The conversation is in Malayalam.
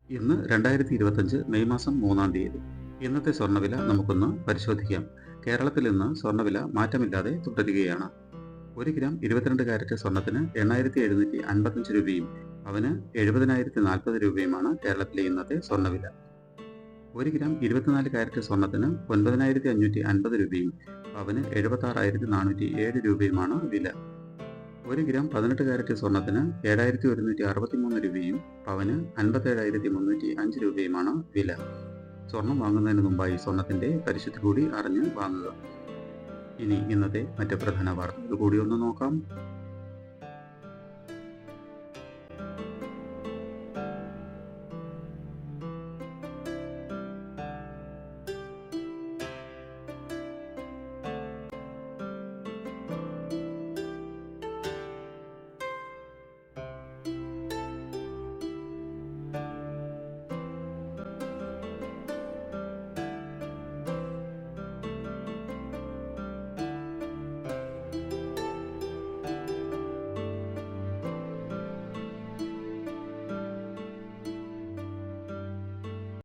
ഇന്ന് 2025 മെയ് മാസം 3-ാം തീയതി. ഇന്നത്തെ സ്വർണ്ണവില നമുക്കൊന്ന് പരിശോധിക്കാം. കേരളത്തിൽ ഇന്ന് സ്വർണ്ണവില മാറ്റമില്ലാതെ തുടരുകയാണ്. 1 ഗ്രാം 22 കാരറ്റ് സ്വർണ്ണത്തിന് 8,755 രൂപയും പവന് 70,040 രൂപയുമാണ് കേരളത്തിലെ ഇന്നത്തെ സ്വർണ്ണവില. 1 ഗ്രാം 24 കാരറ്റ് സ്വർണ്ണത്തിന് 9,550 രൂപയും പവന് 76,407 രൂപയുമാണ് വില. 1 ഗ്രാം 18 കാരറ്റ് സ്വർണ്ണത്തിന് 7,163 രൂപയും പവന് 57,305 രൂപയുമാണ് വില. സ്വർണം വാങ്ങുന്നതിന് മുമ്പായി സ്വർണത്തിന്റെ പരിശുദ്ധി കൂടി അറിഞ്ഞ് വാങ്ങുക. ഇനി ഇന്നത്തെ മറ്റ് പ്രധാന വാർത്തകൾ കൂടി ഒന്ന് നോക്കാം.